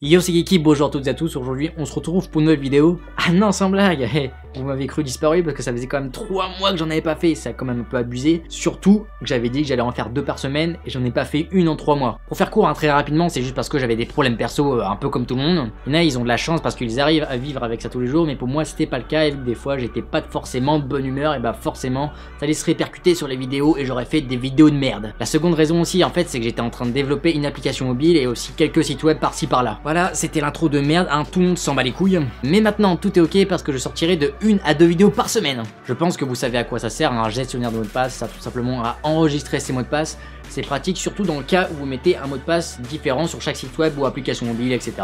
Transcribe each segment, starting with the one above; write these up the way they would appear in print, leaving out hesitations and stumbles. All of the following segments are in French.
Yo c'est Geeky, bonjour à toutes et à tous, aujourd'hui on se retrouve pour une nouvelle vidéo. Ah non sans blague, hey, vous m'avez cru disparu parce que ça faisait quand même 3 mois que j'en avais pas fait, ça a quand même un peu abusé. Surtout que j'avais dit que j'allais en faire 2 par semaine et j'en ai pas fait une en 3 mois. Pour faire court très rapidement, c'est juste parce que j'avais des problèmes perso un peu comme tout le monde. Il y en a ils ont de la chance parce qu'ils arrivent à vivre avec ça tous les jours, mais pour moi c'était pas le cas et des fois j'étais pas forcément de bonne humeur et bah forcément ça allait se répercuter sur les vidéos et j'aurais fait des vidéos de merde. La seconde raison aussi en fait c'est que j'étais en train de développer une application mobile et aussi quelques sites web par-ci par-là. Voilà, c'était l'intro de merde, hein, tout le monde s'en bat les couilles. Mais maintenant tout est ok parce que je sortirai de 1 à 2 vidéos par semaine. Je pense que vous savez à quoi ça sert, un gestionnaire de mot de passe, ça tout simplement à enregistrer ses mots de passe. C'est pratique surtout dans le cas où vous mettez un mot de passe différent sur chaque site web ou application mobile, etc.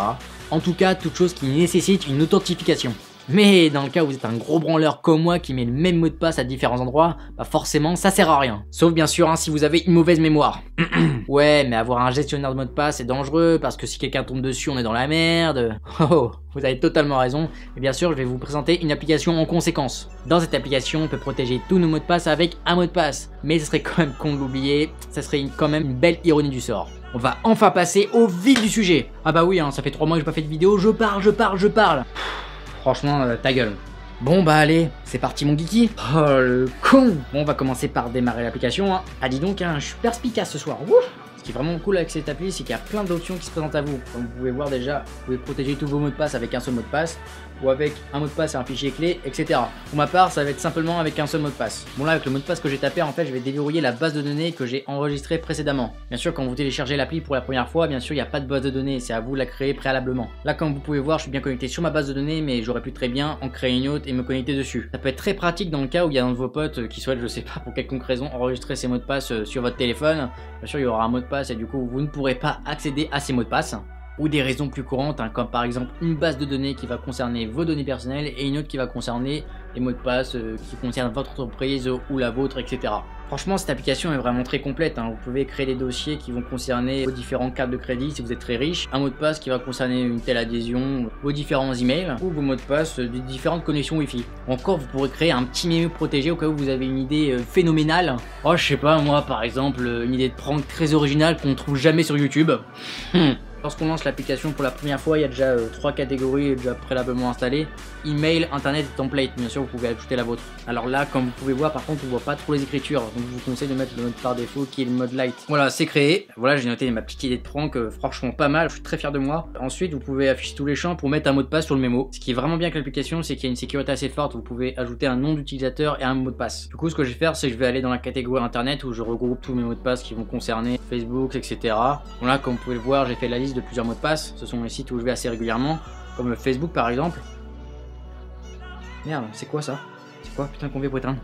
En tout cas, toute chose qui nécessite une authentification. Mais dans le cas où vous êtes un gros branleur comme moi qui met le même mot de passe à différents endroits, bah forcément ça sert à rien. Sauf bien sûr si vous avez une mauvaise mémoire. Ouais, mais avoir un gestionnaire de mot de passe c'est dangereux parce que si quelqu'un tombe dessus on est dans la merde. Oh, vous avez totalement raison. Et bien sûr je vais vous présenter une application en conséquence. Dans cette application on peut protéger tous nos mots de passe avec un mot de passe. Mais ce serait quand même con de l'oublier, ça serait quand même une belle ironie du sort. On va enfin passer au vif du sujet. Ah bah oui, hein, ça fait 3 mois que j'ai pas fait de vidéo, je parle. Franchement, ta gueule. Bon bah allez, c'est parti mon geeky. Oh le con. Bon on va commencer par démarrer l'application. Hein. Ah dis donc, hein, je suis perspicace ce soir. Ouf. Ce qui est vraiment cool avec cette appli, c'est qu'il y a plein d'options qui se présentent à vous. Comme vous pouvez voir déjà, vous pouvez protéger tous vos mots de passe avec un seul mot de passe, ou avec un mot de passe et un fichier clé, etc. Pour ma part, ça va être simplement avec un seul mot de passe. Bon là, avec le mot de passe que j'ai tapé, en fait, je vais déverrouiller la base de données que j'ai enregistrée précédemment. Bien sûr, quand vous téléchargez l'appli pour la première fois, bien sûr, il n'y a pas de base de données, c'est à vous de la créer préalablement. Là, comme vous pouvez voir, je suis bien connecté sur ma base de données, mais j'aurais pu très bien en créer une autre et me connecter dessus. Ça peut être très pratique dans le cas où il y a un de vos potes qui souhaite, je sais pas, pour quelconque raison, enregistrer ses mots de passe sur votre téléphone. Bien sûr, il y aura un mot de passe et du coup, vous ne pourrez pas accéder à ces mots de passe. Ou des raisons plus courantes, hein, comme par exemple une base de données qui va concerner vos données personnelles et une autre qui va concerner les mots de passe qui concernent votre entreprise ou la vôtre, etc. Franchement, cette application est vraiment très complète. Hein. Vous pouvez créer des dossiers qui vont concerner vos différents cartes de crédit si vous êtes très riche, un mot de passe qui va concerner une telle adhésion, vos différents emails ou vos mots de passe de différentes connexions Wi-Fi. Encore, vous pourrez créer un petit menu protégé au cas où vous avez une idée phénoménale. Oh, je sais pas, moi par exemple, une idée de prank très originale qu'on ne trouve jamais sur YouTube. Lorsqu'on lance l'application pour la première fois, il y a déjà 3 catégories déjà préalablement installées. Email, internet et template, bien sûr vous pouvez ajouter la vôtre. Alors là, comme vous pouvez voir, par contre on voit pas trop les écritures, donc je vous conseille de mettre le mode par défaut qui est le mode light. Voilà, c'est créé. Voilà, j'ai noté ma petite idée de prank, franchement pas mal, je suis très fier de moi. Ensuite, vous pouvez afficher tous les champs pour mettre un mot de passe sur le mémo. Ce qui est vraiment bien avec l'application, c'est qu'il y a une sécurité assez forte, vous pouvez ajouter un nom d'utilisateur et un mot de passe. Du coup, ce que je vais faire, c'est que je vais aller dans la catégorie internet où je regroupe tous mes mots de passe qui vont concerner Facebook, etc. Voilà, comme vous pouvez le voir, j'ai fait la liste de plusieurs mots de passe. Ce sont les sites où je vais assez régulièrement, comme le Facebook par exemple. Merde, c'est quoi ça? C'est quoi putain qu'on vient pour éteindre?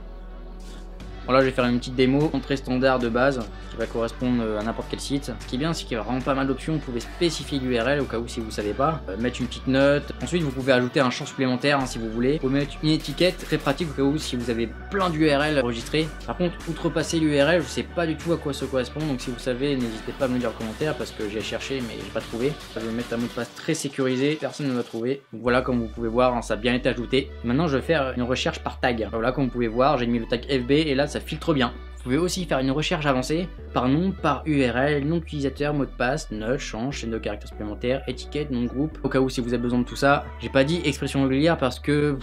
Voilà, je vais faire une petite démo, entrée standard de base, qui va correspondre à n'importe quel site. Ce qui est bien, c'est qu'il y a vraiment pas mal d'options. Vous pouvez spécifier l'URL au cas où si vous savez pas, mettre une petite note. Ensuite, vous pouvez ajouter un champ supplémentaire hein, si vous voulez. Vous pouvez mettre une étiquette très pratique au cas où si vous avez plein d'URL enregistrées. Par contre, outrepasser l'URL, je sais pas du tout à quoi ça correspond. Donc si vous savez, n'hésitez pas à me le dire en commentaire parce que j'ai cherché mais j'ai pas trouvé. Je vais mettre un mot de passe très sécurisé, personne ne l'a trouvé. Donc voilà, comme vous pouvez voir, hein, ça a bien été ajouté. Maintenant, je vais faire une recherche par tag. Voilà, comme vous pouvez voir, j'ai mis le tag FB et là, ça filtre bien. Vous pouvez aussi faire une recherche avancée par nom, par URL, nom d'utilisateur, mot de passe, note, champ, chaîne de caractères supplémentaires, étiquette, nom de groupe. Au cas où si vous avez besoin de tout ça, j'ai pas dit expression régulière parce que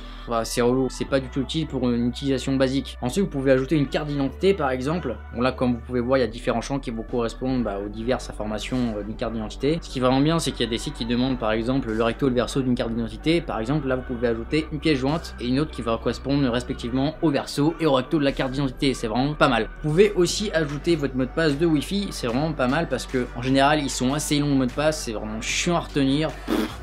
c'est relou, c'est pas du tout utile pour une utilisation basique. Ensuite, vous pouvez ajouter une carte d'identité par exemple. Bon là, comme vous pouvez voir, il y a différents champs qui vous correspondent aux diverses informations d'une carte d'identité. Ce qui est vraiment bien, c'est qu'il y a des sites qui demandent par exemple le recto et le verso d'une carte d'identité. Par exemple, là vous pouvez ajouter une pièce jointe et une autre qui va correspondre respectivement au verso et au recto de la carte d'identité. C'est vraiment pas mal. Vous pouvez aussi ajouter votre mot de passe de Wi-Fi, c'est vraiment pas mal parce que en général ils sont assez longs le mot de passe, c'est vraiment chiant à retenir.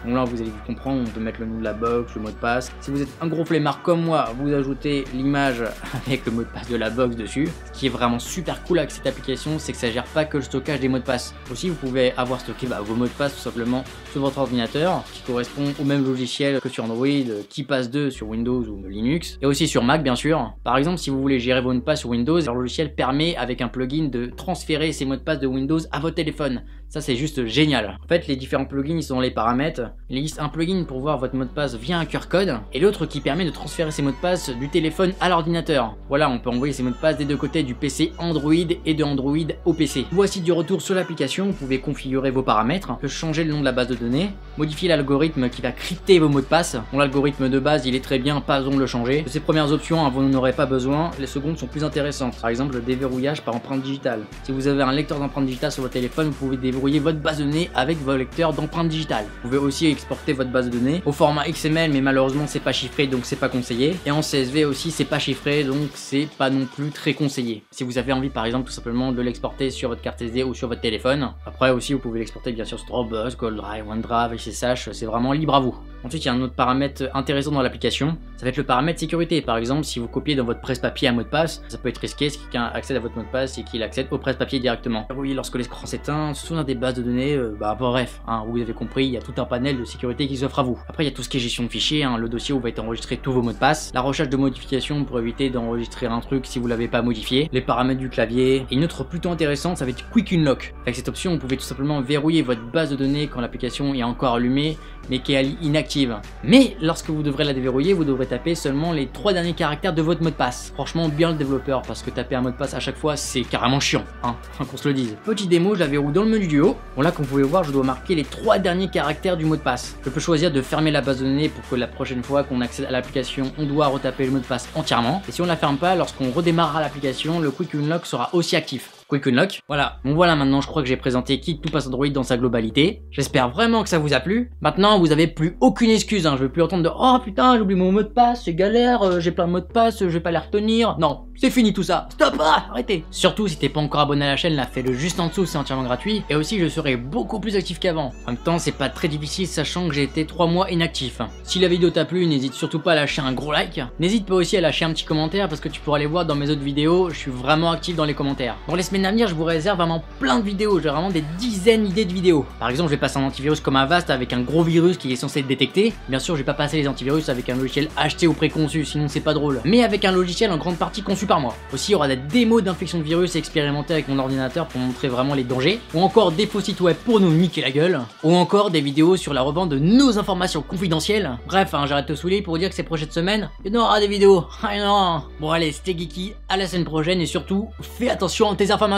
Bon là vous allez comprendre, on peut mettre le nom de la box, le mot de passe. Si vous êtes un gros flemmard comme moi, vous ajoutez l'image avec le mot de passe de la box dessus. Ce qui est vraiment super cool avec cette application, c'est que ça gère pas que le stockage des mots de passe. Aussi vous pouvez avoir stocké vos mots de passe tout simplement sur votre ordinateur qui correspond au même logiciel que sur Android, KeePass2 sur Windows ou Linux et aussi sur Mac bien sûr. Par exemple si vous voulez gérer vos mots de passe sur Windows, leur logiciel permet avec un plugin de transférer ces mots de passe de Windows à votre téléphone. Ça c'est juste génial. En fait les différents plugins ils sont dans les paramètres. Il existe un plugin pour voir votre mot de passe via un QR code et l'autre qui permet de transférer ces mots de passe du téléphone à l'ordinateur. Voilà, on peut envoyer ces mots de passe des deux côtés du PC Android et de Android au PC. Voici du retour sur l'application, vous pouvez configurer vos paramètres, changer le nom de la base de données, modifier l'algorithme qui va crypter vos mots de passe. Bon, l'algorithme de base il est très bien, pas besoin de le changer. De ces premières options, vous n'en aurez pas besoin, les secondes sont plus intéressantes. Par exemple le déverrouillage par empreinte digitale. Si vous avez un lecteur d'empreinte digitale sur votre téléphone, vous pouvez déverrouiller votre base de données avec vos lecteurs d'empreinte digitale. Vous pouvez aussi exporter votre base de données au format XML, mais malheureusement c'est pas chiffré donc c'est pas conseillé. Et en CSV aussi c'est pas chiffré donc c'est pas non plus très conseillé. Si vous avez envie par exemple tout simplement de l'exporter sur votre carte SD ou sur votre téléphone. Après aussi vous pouvez l'exporter bien sûr sur Dropbox, Google Drive, OneDrive, SSH, c'est vraiment libre à vous. Ensuite il y a un autre paramètre intéressant dans l'application, ça va être le paramètre sécurité. Par exemple si vous copiez dans votre presse-papier un mot de passe, ça peut être risqué si quelqu'un accède à votre mot de passe et qu'il accède au presse-papier directement. Oui, lorsque l'écran s'éteint, se souvenir des bases de données, bref, vous avez compris, il y a tout un panel de sécurité qui s'offre à vous. Après il y a tout ce qui est gestion de fichiers, le dossier où va être enregistré tous vos mots de passe, la recherche de modifications pour éviter d'enregistrer un truc si vous l'avez pas modifié, les paramètres du clavier, et une autre plutôt intéressante, ça va être Quick Unlock. Avec cette option, vous pouvez tout simplement verrouiller votre base de données quand l'application est encore allumée, mais qui est inactive. Mais lorsque vous devrez la déverrouiller, vous devrez taper seulement les 3 derniers caractères de votre mot de passe. Franchement, bien le développeur, parce que taper un mot de passe à chaque fois, c'est carrément chiant, qu'on se le dise. Petite démo, je la verrouille dans le menu du haut. Bon là, comme vous pouvez voir, je dois marquer les 3 derniers caractères du mot de passe. Je peux choisir de fermer la base de données pour que la prochaine fois qu'on accède à l'application, on doit retaper le mot de passe entièrement. Et si on la ferme pas, lorsqu'on redémarrera l'application, le Quick Unlock sera aussi actif. Quick Unlock. Voilà, bon voilà, maintenant je crois que j'ai présenté Kit to Pass Android dans sa globalité. J'espère vraiment que ça vous a plu. Maintenant vous avez plus aucune excuse, je veux plus entendre de oh putain j'ai oublié mon mot de passe, c'est galère, j'ai plein de mots de passe, je vais pas les retenir. Non, c'est fini tout ça, stop, arrêtez. Surtout si t'es pas encore abonné à la chaîne, là fais-le juste en dessous, c'est entièrement gratuit. Et aussi je serai beaucoup plus actif qu'avant. En même temps c'est pas très difficile sachant que j'ai été 3 mois inactif. Si la vidéo t'a plu, n'hésite surtout pas à lâcher un gros like. N'hésite pas aussi à lâcher un petit commentaire parce que tu pourras aller voir dans mes autres vidéos, je suis vraiment actif dans les commentaires. Dans les semaines à venir, je vous réserve vraiment plein de vidéos, j'ai vraiment des dizaines d'idées de vidéos. Par exemple, je vais passer un antivirus comme Avast avec un gros virus qui est censé être détecté. Bien sûr, je vais pas passer les antivirus avec un logiciel acheté ou préconçu, sinon c'est pas drôle. Mais avec un logiciel en grande partie conçu par moi. Aussi, il y aura des démos d'infection de virus expérimentées avec mon ordinateur pour montrer vraiment les dangers. Ou encore des faux sites web pour nous niquer la gueule. Ou encore des vidéos sur la revente de nos informations confidentielles. Bref, j'arrête de te saouler pour dire que ces prochaines semaines, il y en aura des vidéos. Non. Bon allez, c'était Geeky, à la semaine prochaine et surtout, fais attention à tes informations.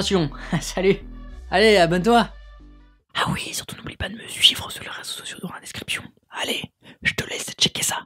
Salut. Allez, abonne-toi. Ah oui, surtout n'oublie pas de me suivre sur les réseaux sociaux dans la description. Allez, je te laisse checker ça.